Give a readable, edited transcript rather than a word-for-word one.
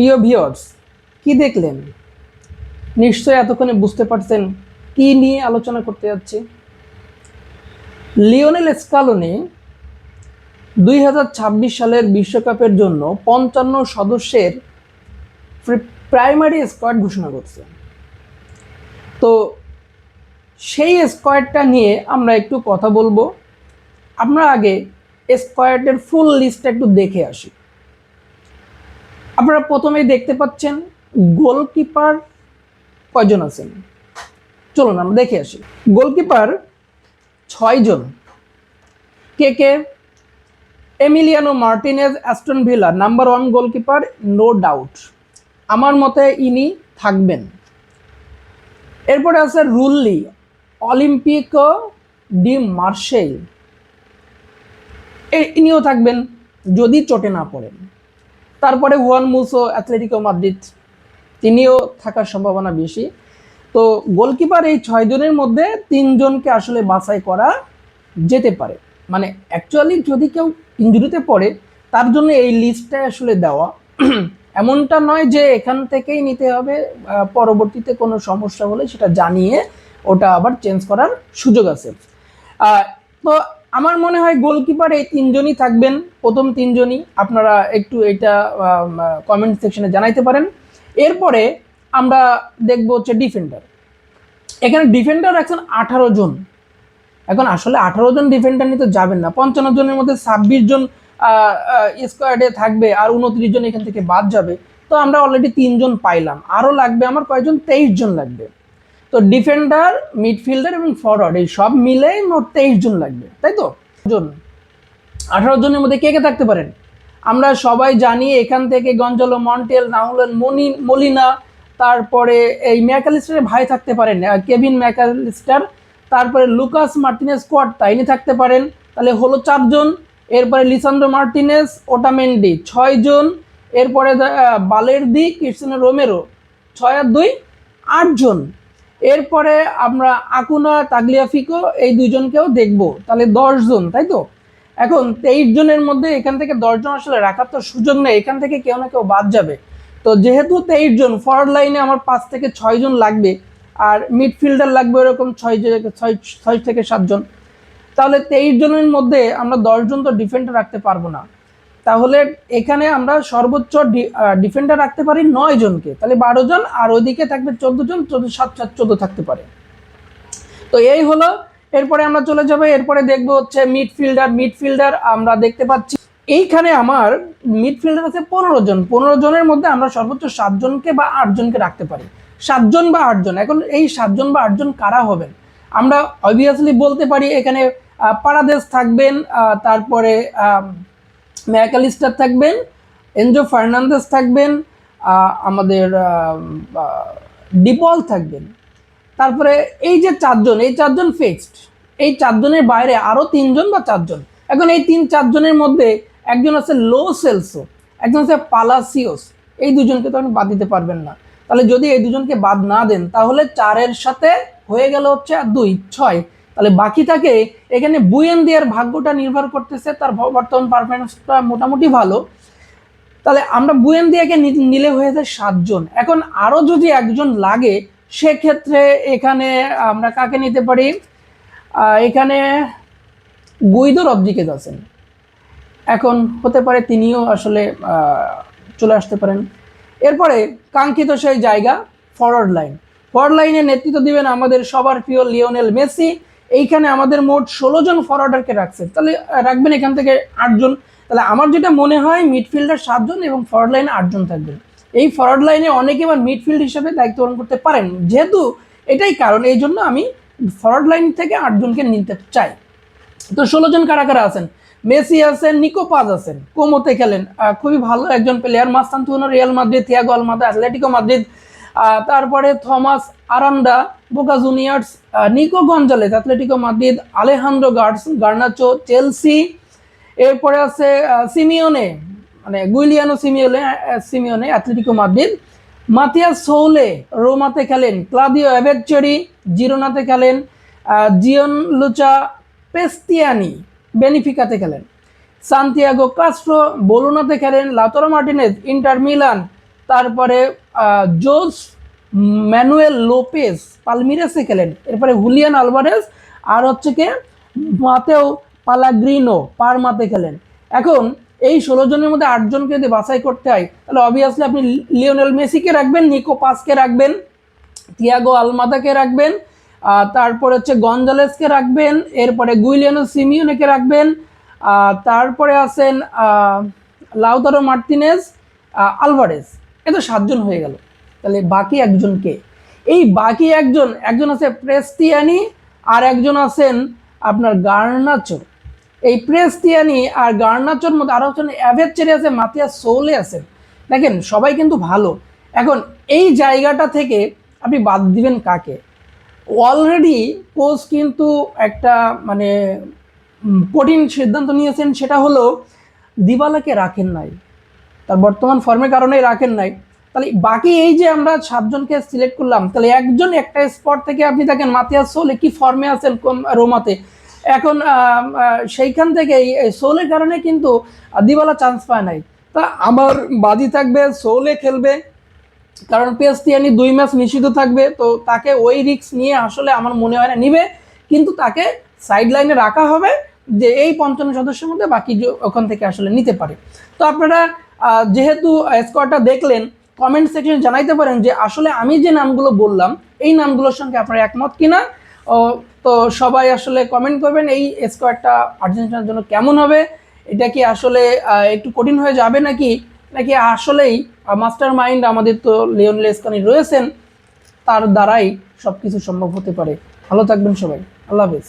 প্রিয় ভিউয়ার্স, কি দেখলেন? নিশ্চয়ই এতক্ষণে বুঝতে পারছেন কি নিয়ে আলোচনা করতে যাচ্ছি। লিওনেল স্কালোনি 2026 সালের বিশ্বকাপের জন্য 55 সদস্যের প্রাইমারি স্কোয়াড ঘোষণা করছে। তো সেই স্কোয়াডটা নিয়ে আমরা একটু কথা বলবো। আমরা আগে স্কোয়াডের ফুল লিস্টটা একটু দেখে আসি। আপনারা প্রথমেই দেখতে পাচ্ছেন গোলকিপার কয়জন আছেন, চলুন আমরা দেখে আসি। গোলকিপার 6 জন। কে? Emiliano Martinez, Aston Villa number 1 goalkeeper, no doubt, আমার মতে ইনি থাকবেন। এরপরে আছে রুল্লি, অলিম্পিকো ডি মার্সেই, ইনিও থাকবেন যদি চোটে না পড়েন। তারপরে হুয়ান মুসো, অ্যাথলেটিকো মাদ্রিদ, তিনিও থাকার সম্ভাবনা বেশি। তো গোলকিপার এই 6 জনের মধ্যে 3 জনকে আসলে বাছাই করা যেতে পারে। মানে অ্যাকচুয়ালি যদি কেউ ইনজুরিতে পড়ে তার জন্য এই লিস্টটাই আসলে দেওয়া, এমনটা নয় যে এখান থেকেই নিতে হবে, পরবর্তীতে কোনো সমস্যা হলে সেটা জানিয়ে ওটা আবার চেঞ্জ করার সুযোগ আছে। তো আমার মনে হয় গোলকিপার এই 3 জনই থাকবেন, প্রথম 3 জনই। আপনারা একটু এটা কমেন্ট সেকশনে জানাইতে পারেন। এরপরে আমরা দেখবো হচ্ছে ডিফেন্ডার। এখানে ডিফেন্ডার রাখছেন 18 জন। এখন আসলে 18 জন ডিফেন্ডার নিতে যাবেন না, 55 জনের মধ্যে 26 জন স্কোয়াডে থাকবে আর 29 জন এখান থেকে বাদ যাবে। তো আমরা অলরেডি 3 জন পাইলাম, আরও লাগবে আমার কয়জন? 23 জন লাগবে। তো ডিফেন্ডার, মিডফিল্ডার এবং ফরওয়ার্ড এই সব মিলে মোট 23 জন লাগবে, তাই তো? 18 জনের মধ্যে কে কে থাকতে পারেন? আমরা সবাই জানি এখান থেকে গঞ্জালো মন্টিয়েল, না হলেন মলিনা, তারপরে এই ম্যাকালিস্টারের ভাই থাকতে পারেন কেভিন ম্যাকালিস্টার, তারপরে লুকাস মার্টিনেজ কোয়ার্টা, ইনি থাকতে পারেন, তাহলে হলো 4 জন। এরপরে লিসান্ড্রো মার্টিনেজ, ওটামেন্ডি 6 জন। এরপরে বালেরদি, ক্রিস্টিয়ানো রোমেরো, 6 আর 2 8 জন। এরপরে আমরা আকুনা, তাগলিয়াফিকো এই 2 জনকেও দেখবো, তাহলে 10 জন, তাই তো? এখন 23 জনের মধ্যে এখান থেকে 10 জন আসলে রাখার তো সুযোগ নেই, এখান থেকে কেউ না কেউ বাদ যাবে। তো যেহেতু 23 জন, ফরওয়ার্ড লাইনে আমার 5 থেকে 6 জন লাগবে, আর মিডফিল্ডার লাগবে এরকম 6 থেকে 7 জন। তাহলে 23 জনের মধ্যে আমরা 10 জন তো ডিফেন্ডার রাখতে পারবো না। তাহলে এখানে আমরা সর্বোচ্চ ডিফেন্ডার রাখতে পারি 9 জনকে, তাহলে 12 জন, আর ওইদিকে থাকবে 14 জন, 14 থাকতে পারে। তো এই হলো। এরপরে আমরা চলে যাবো, এরপরে দেখবো হচ্ছে মিডফিল্ডার আমরা দেখতে পাচ্ছি এইখানে আমার মিডফিল্ডার আছে 15 জন। 15 জনের মধ্যে আমরা সর্বোচ্চ 7 জনকে বা 8 জনকে রাখতে পারি, 7 জন বা 8 জন। এখন এই 7 জন বা 8 জন কারা হবেন? আমরা অবভিয়াসলি বলতে পারি এখানে পারাদেস থাকবেন, তারপরে ম্যাকালিস্টার থাকবেন, এনজো ফার্নান্দেস থাকবেন, আমাদের ডিপল থাকবেন। তারপরে এই যে 4 জন, এই 4 জন ফিক্সড। এই 4 জনের বাইরে আরও 3 জন বা 4 জন। এখন এই 3-4 জনের মধ্যে একজন আছে লো সেলসো, একজন আছে পালাসিওস, এই 2 জনকে তো আপনি বাদ দিতে পারবেন না। তাহলে যদি এই 2 জনকে বাদ না দেন তাহলে 4-এর সাথে হয়ে গেল হচ্ছে 2 6, তাহলে বাকি থাকে এখানে বুয়েন্দিয়ার ভাগ্যটা নির্ভর করতেছে, তার বর্তমান পারফরমেন্সটা মোটামুটি ভালো। তাহলে আমরা বুয়েন্দিয়াকে নিলে হয়ে যায় 7 জন। এখন আরও যদি একজন লাগে সেক্ষেত্রে এখানে আমরা কাকে নিতে পারি? এখানে গুইদো রদ্রিগেজ আছেন, এখন হতে পারে তিনিও আসলে চলে আসতে পারেন। এরপরে কাঙ্ক্ষিত সেই জায়গা ফরওয়ার্ড লাইনে নেতৃত্ব দিবেন আমাদের সবার প্রিয় লিওনেল মেসি। এইখানে আমাদের মোট 16 জন ফরওয়ার্ডারকে রাখছে, তাহলে রাখবেন এখান থেকে 8 জন। তাহলে আমার যেটা মনে হয় মিডফিল্ডার 7 জন এবং ফরওয়ার্ড লাইনে 8 জন থাকবেন। এই ফরওয়ার্ড লাইনে অনেকে আবার মিডফিল্ড হিসেবে দায়িত্ব পালন করতে পারেন, যেহেতু এটাই কারণ, এই জন্য আমি ফরওয়ার্ড লাইন থেকে 8 জনকে নিতে চাই। তো 16 জন কারা কারা আছেন? মেসি আছেন, নিকো পাজ আছেন, কোমোতে খেলেন, খুবই ভালো একজন player, Mastantuono Real Madrid, Thiago Almada Atletico Madrid, তারপরে Thomas Aranda Boca Juniors, Nico Gonzalez Atletico Madrid, Alejandro Garnacho Chelsea. এরপরে আছে সিমিওনে, মানে Giuliano Simeone Atletico Madrid, Matias Soule রোমাতে খেলেন, ক্লাদিও এভেরচেরি জিরোনাতে খেলেন, জিওন লুচা পেস্তিয়ানি বেনিফিকাতে খেলেন, সান্তিয়াগো কাস্ট্রো বোলোনাতে খেলেন, লাউতারো মার্টিনেজ ইন্টার মিলান, তারপরে জোস ম্যানুয়েল লোপেস পালমিরেসে খেলেন, এরপরে হুলিয়ান আলভারেজ আর হচ্ছে কে মাতেও পালাগ্রিনো পারমাতে খেলেন। এখন এই 16 জনের মধ্যে 8 জনকে যদি বাছাই করতে হয় তাহলে অবভিয়াসলি আপনি লিওনেল মেসিকে রাখবেন, নিকো পাসকে রাখবেন, তিয়াগো আলমাদাকে রাখবেন, তারপরে হচ্ছে গঞ্জালেসকে রাখবেন, এরপরে গুইলিয়ানো সিমিওনেকে রাখবেন, তারপরে আছেন লাউতারো মার্টিনেজ, আলভারেজ। এত 7 জন হয়ে গেল। তাহলে বাকি একজনকে, এই বাকি একজন আছে প্রেস্তিয়ানি আর একজন আছেন আপনার গার্নাচো। এই প্রেস্তিয়ানি আর গার্নাচোর মধ্যে আরও হচ্ছেন অ্যাভেচেরি আছে, মাতিয়াস সোলে আছেন। দেখেন সবাই কিন্তু ভালো। এখন এই জায়গাটা থেকে আপনি বাদ দিবেন কাকে? অলরেডি কোচ কিন্তু একটা মানে কঠিন সিদ্ধান্ত নিয়েছেন, সেটা হলো দিবালাকে রাখেন নাই, তার বর্তমান ফর্মের কারণেই রাখেন নাই। তাহলে বাকি এই যে আমরা 7 জনকে সিলেক্ট করলাম, তাহলে একজন একটা স্পট থেকে আপনি দেখেন মাতিয়াস সোলে কি ফর্মে আছেন রোমাতে, এখন সেইখান থেকে এই সোলের কারণে কিন্তু দিবালা চান্স পায় নাই। তা আমার বাজি থাকবে সোলে খেলবে, কারণ পেস্তিয়ানি 2 ম্যাচ নিষিদ্ধ থাকবে, তো তাকে ওই রিস্ক নিয়ে আসলে আমার মনে হয় না নিবে, কিন্তু তাকে সাইড লাইনে রাখা হবে যে এই 55 সদস্যের মধ্যে বাকি ওখান থেকে আসলে নিতে পারে। তো আপনারা যেহেতু স্কোয়াডটা দেখলেন, কমেন্ট সেকশনে জানাইতে পারেন যে আসলে আমি যে নামগুলো বললাম এই নামগুলোর সঙ্গে আপনারা একমত কিনা। তো সবাই আসলে কমেন্ট করবেন এই স্কোয়াডটা আর্জেন্টিনার জন্য কেমন হবে, এটা কি আসলে একটু কঠিন হয়ে যাবে নাকি নাকি আসলেই মাস্টার মাইন্ড আমাদের তো লিওনেল স্কানি রয়েছেন, তার দ্বারাই সব কিছু সম্ভব হতে পারে। ভালো থাকবেন সবাই, আল্লাহ হাফেজ।